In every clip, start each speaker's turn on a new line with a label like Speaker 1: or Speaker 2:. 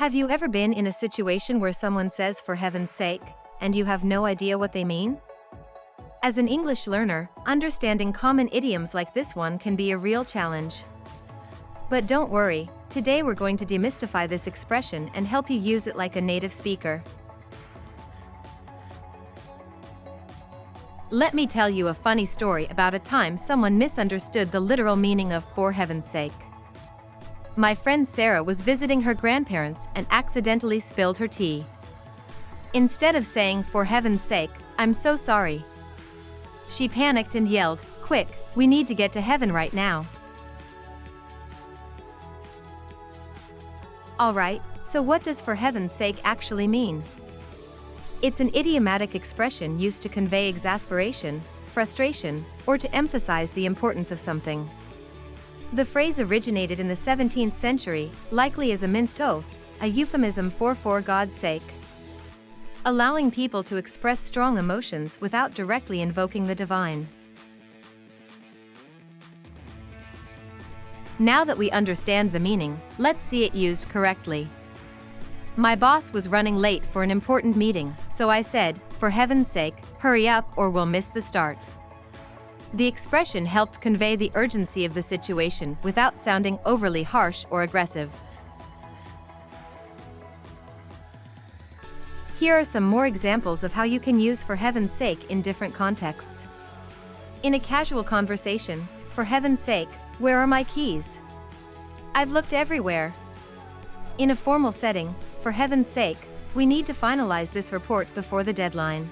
Speaker 1: Have you ever been in a situation where someone says "for heaven's sake," and you have no idea what they mean? As an English learner, understanding common idioms like this one can be a real challenge. But don't worry, today we're going to demystify this expression and help you use it like a native speaker. Let me tell you a funny story about a time someone misunderstood the literal meaning of "for heaven's sake." My friend Sarah was visiting her grandparents and accidentally spilled her tea. Instead of saying "for heaven's sake, I'm so sorry," she panicked and yelled, "Quick, we need to get to heaven right now." Alright, so what does "for heaven's sake" actually mean? It's an idiomatic expression used to convey exasperation, frustration, or to emphasize the importance of something. The phrase originated in the 17th century, likely as a minced oath, a euphemism for God's sake, allowing people to express strong emotions without directly invoking the divine. Now that we understand the meaning, let's see it used correctly. My boss was running late for an important meeting, so I said, "For heaven's sake, hurry up or we'll miss the start." The expression helped convey the urgency of the situation without sounding overly harsh or aggressive. Here are some more examples of how you can use "for heaven's sake" in different contexts. In a casual conversation, "For heaven's sake, where are my keys? I've looked everywhere." In a formal setting, "For heaven's sake, we need to finalize this report before the deadline."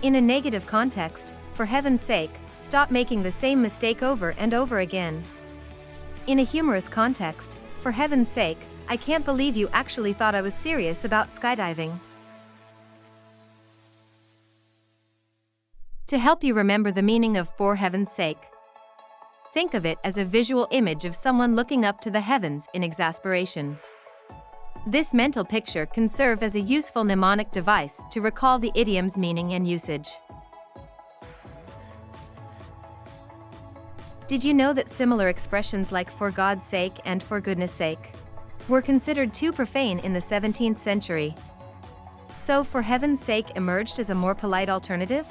Speaker 1: In a negative context, "For heaven's sake, stop making the same mistake over and over again." In a humorous context, "For heaven's sake, I can't believe you actually thought I was serious about skydiving." To help you remember the meaning of "for heaven's sake," think of it as a visual image of someone looking up to the heavens in exasperation. This mental picture can serve as a useful mnemonic device to recall the idiom's meaning and usage. Did you know that similar expressions like "for God's sake" and "for goodness sake" were considered too profane in the 17th century? So "for heaven's sake" emerged as a more polite alternative?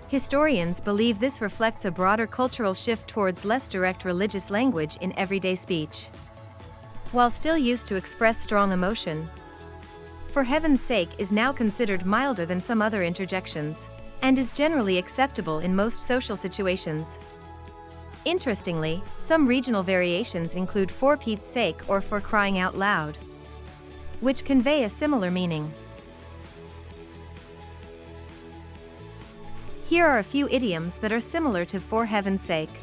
Speaker 1: Historians believe this reflects a broader cultural shift towards less direct religious language in everyday speech. While still used to express strong emotion, "for heaven's sake" is now considered milder than some other interjections, and is generally acceptable in most social situations. Interestingly, some regional variations include "for Pete's sake" or "for crying out loud," which convey a similar meaning. Here are a few idioms that are similar to "for heaven's sake."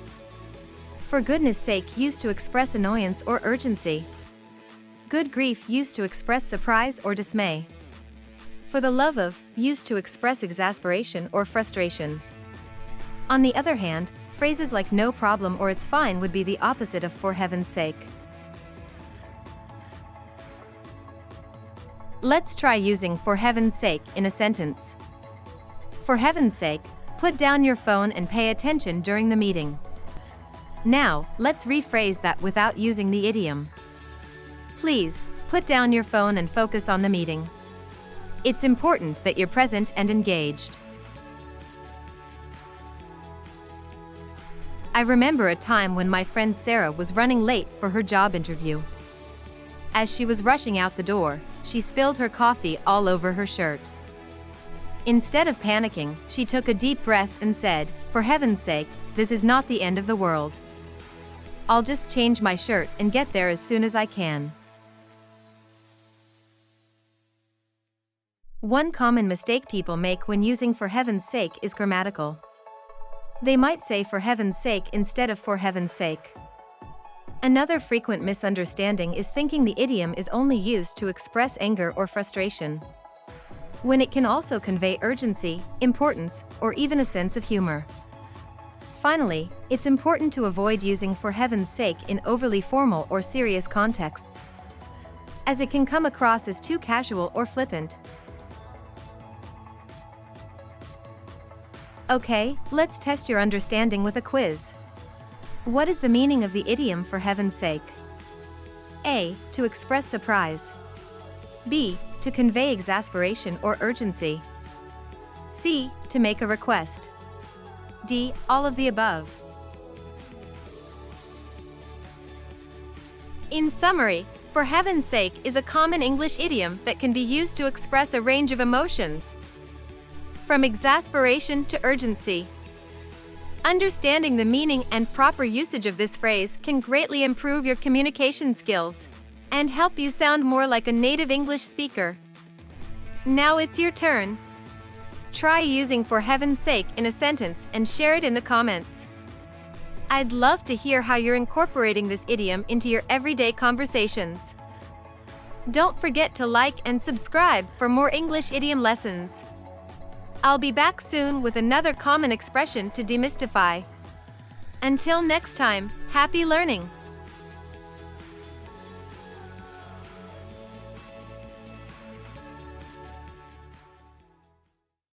Speaker 1: "For goodness sake" used to express annoyance or urgency. "Good grief" used to express surprise or dismay. "For the love of" used to express exasperation or frustration. On the other hand, phrases like "no problem" or "it's fine" would be the opposite of "for heaven's sake." Let's try using "for heaven's sake" in a sentence. "For heaven's sake, put down your phone and pay attention during the meeting." Now, let's rephrase that without using the idiom. Please, put down your phone and focus on the meeting. It's important that you're present and engaged. I remember a time when my friend Sarah was running late for her job interview. As she was rushing out the door, she spilled her coffee all over her shirt. Instead of panicking, she took a deep breath and said, "For heaven's sake, this is not the end of the world. I'll just change my shirt and get there as soon as I can." One common mistake people make when using "for heaven's sake" is grammatical. They might say "for heaven's sake" instead of "for heaven's sake." Another frequent misunderstanding is thinking the idiom is only used to express anger or frustration, when it can also convey urgency, importance, or even a sense of humor. Finally, it's important to avoid using "for heaven's sake" in overly formal or serious contexts, as it can come across as too casual or flippant. Okay, let's test your understanding with a quiz. What is the meaning of the idiom "for heaven's sake"? A. To express surprise. B. To convey exasperation or urgency. C. To make a request. D. All of the above. In summary, for heaven's sake is a common English idiom that can be used to express a range of emotions, from exasperation to urgency. Understanding the meaning and proper usage of this phrase can greatly improve your communication skills and help you sound more like a native English speaker. Now it's your turn. Try using "for heaven's sake" in a sentence and share it in the comments. I'd love to hear how you're incorporating this idiom into your everyday conversations. Don't forget to like and subscribe for more English idiom lessons. I'll be back soon with another common expression to demystify. Until next time, happy learning!